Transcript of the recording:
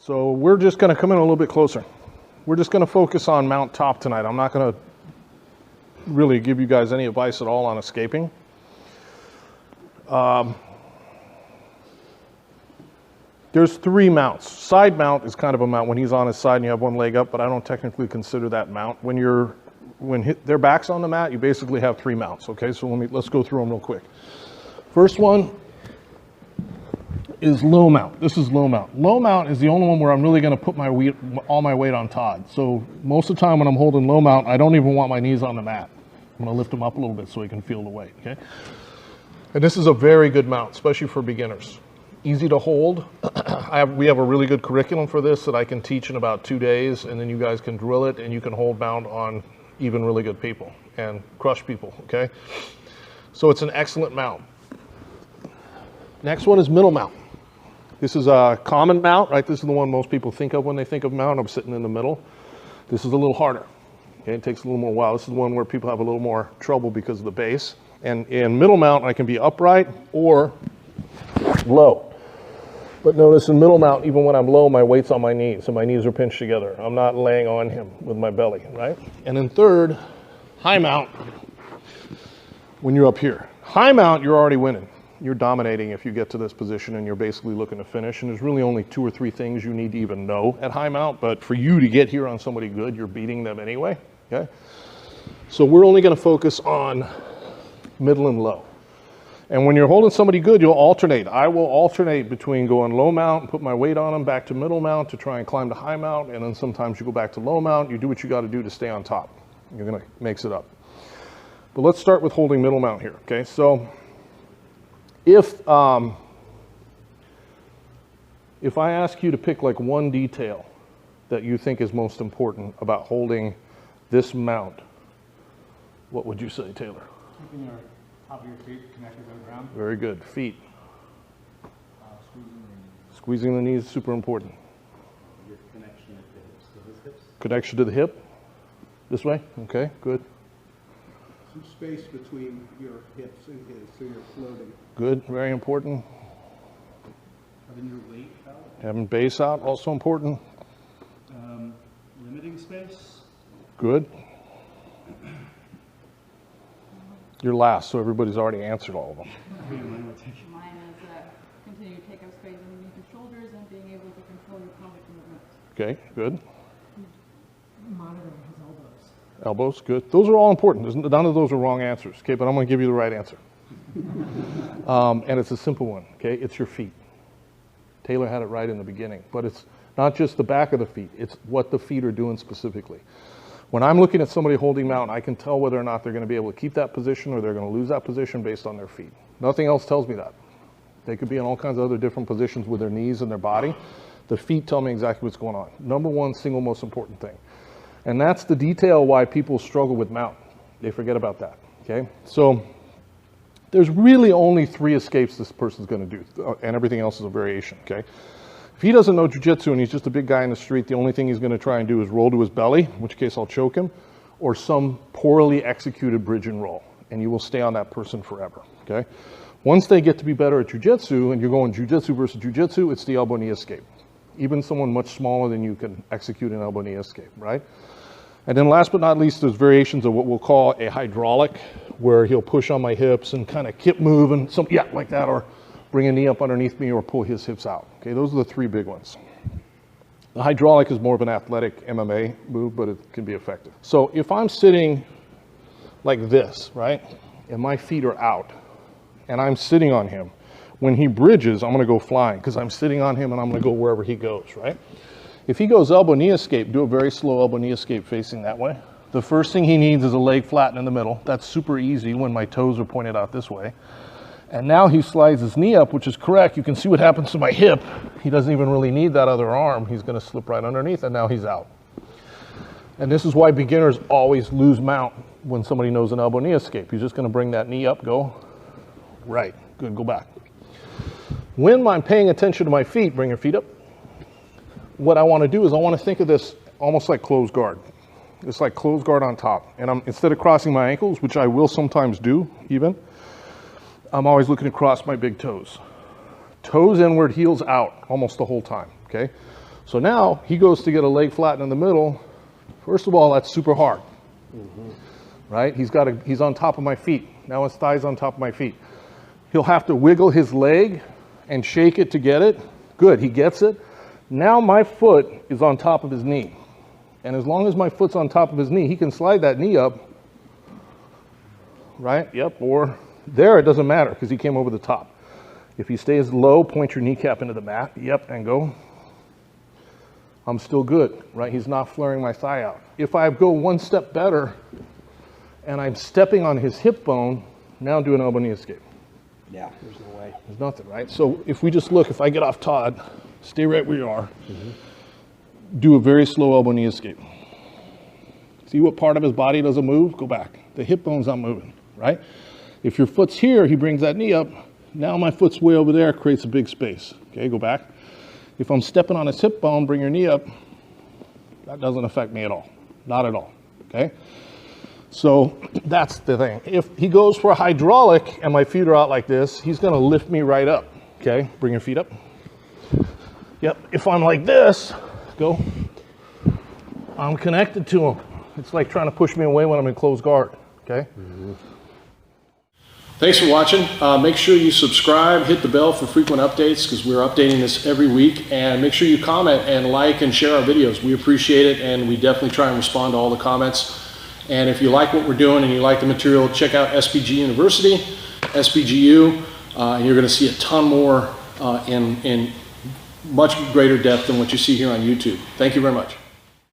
So we're just going to come in a little bit closer. We're just going to focus on mount top tonight. I'm not going to really give you guys any advice at all on escaping. There's 3 mounts. Side mount is kind of a mount when he's on his side and you have one leg up, but I don't technically consider that mount. When their back's on the mat, you basically have 3 mounts. Okay, so let's go through them real quick. First one is low mount. This is low mount. Low mount is the only one where I'm really going to put all my weight on Todd. So most of the time when I'm holding low mount, I don't even want my knees on the mat. I'm going to lift them up a little bit so he can feel the weight. Okay, and this is a very good mount, especially for beginners. Easy to hold. We have a really good curriculum for this that I can teach in about 2 days, and then you guys can drill it and you can hold mount on even really good people and crush people. Okay, so it's an excellent mount. Next one is middle mount. This is a common mount, right? This is the one most people think of when they think of mount. I'm sitting in the middle. This is a little harder. Okay, it takes a little more while. This is one where people have a little more trouble because of the base. And in middle mount, I can be upright or low. But notice in middle mount, even when I'm low, my weight's on my knees, and my knees are pinched together. I'm not laying on him with my belly, right? And in third, high mount, when you're up here. High mount, you're already winning. You're dominating if you get to this position and you're basically looking to finish. And there's really only 2 or 3 things you need to even know at high mount. But for you to get here on somebody good, you're beating them anyway, okay? So we're only going to focus on middle and low. And when you're holding somebody good, you'll alternate. I will alternate between going low mount and put my weight on them, back to middle mount to try and climb to high mount, and then sometimes you go back to low mount. You do what you got to do to stay on top. You're going to mix it up. But let's start with holding middle mount here, okay? So if I ask you to pick like one detail that you think is most important about holding this mount, what would you say, Taylor? Keeping your top of your feet connected to the ground. Very good. Feet. Squeezing the knees is super important. Your connection at the hips. So his hips. Connection to the hip. This way. Okay, good. Some space between your hips and his, so you're floating. Good, very important. Having your weight out. Having base out, also important. Limiting space. Good. You're last, so everybody's already answered all of them. Mine is continue to take up space underneath your shoulders and being able to control your pelvic movements. Okay, good. Monitoring his elbows. Elbows, good. Those are all important. None of those are wrong answers, okay? But I'm going to give you the right answer. And it's a simple one, okay? It's your feet. Taylor had it right in the beginning, but it's not just the back of the feet. It's what the feet are doing specifically. When I'm looking at somebody holding mount, I can tell whether or not they're going to be able to keep that position or they're going to lose that position based on their feet. Nothing else tells me that. They could be in all kinds of other different positions with their knees and their body. The feet tell me exactly what's going on. Number one, single most important thing. And that's the detail why people struggle with mount. They forget about that, okay? So there's really only 3 escapes this person's going to do, and everything else is a variation, okay? If he doesn't know jiu-jitsu and he's just a big guy in the street, the only thing he's going to try and do is roll to his belly, in which case I'll choke him, or some poorly executed bridge and roll, and you will stay on that person forever, okay? Once they get to be better at jiu-jitsu, and you're going jiu-jitsu versus jiu-jitsu, it's the elbow knee escape. Even someone much smaller than you can execute an elbow knee escape, right? And then last but not least, there's variations of what we'll call a hydraulic, where he'll push on my hips and kind of kip move and like that, or bring a knee up underneath me or pull his hips out. Okay, those are the 3 big ones. The hydraulic is more of an athletic MMA move, but it can be effective. So if I'm sitting like this, right, and my feet are out, and I'm sitting on him, when he bridges, I'm going to go flying because I'm sitting on him and I'm going to go wherever he goes, right? If he goes elbow knee escape, do a very slow elbow knee escape facing that way. The first thing he needs is a leg flatten in the middle. That's super easy when my toes are pointed out this way. And now he slides his knee up, which is correct. You can see what happens to my hip. He doesn't even really need that other arm. He's going to slip right underneath, and now he's out. And this is why beginners always lose mount when somebody knows an elbow knee escape. He's just going to bring that knee up, go right. Good, go back. When I'm paying attention to my feet, bring your feet up. What I want to do is I want to think of this almost like closed guard. It's like closed guard on top. And instead of crossing my ankles, which I will sometimes do even, I'm always looking to cross my big toes. Toes inward, heels out almost the whole time, okay? So now he goes to get a leg flattened in the middle. First of all, that's super hard, right? He's on top of my feet. Now his thigh's on top of my feet. He'll have to wiggle his leg and shake it to get it. Good, he gets it. Now my foot is on top of his knee. And as long as my foot's on top of his knee, he can slide that knee up, right? Yep, or there, it doesn't matter because he came over the top. If he stays low, point your kneecap into the mat, yep, and go. I'm still good, right? He's not flaring my thigh out. If I go one step better and I'm stepping on his hip bone, now do an elbow knee escape. Yeah, there's no way. There's nothing, right? So if we just look, if I get off Todd, stay right where you are, do a very slow elbow knee escape. See what part of his body doesn't move? Go back. The hip bone's not moving, right? If your foot's here, he brings that knee up. Now my foot's way over there, creates a big space. Okay, go back. If I'm stepping on his hip bone, bring your knee up. That doesn't affect me at all. Not at all, okay? So that's the thing. If he goes for a hydraulic and my feet are out like this, he's gonna lift me right up, okay? Bring your feet up. Yep, if I'm like this, go. I'm connected to him. It's like trying to push me away when I'm in closed guard, okay? Thanks for watching. Make sure you subscribe, hit the bell for frequent updates because we're updating this every week, and make sure you comment and like and share our videos. We appreciate it, and we definitely try and respond to all the comments. And if you like what we're doing and you like the material, check out SBG University, SBGU, and you're going to see a ton more in much greater depth than what you see here on YouTube. Thank you very much.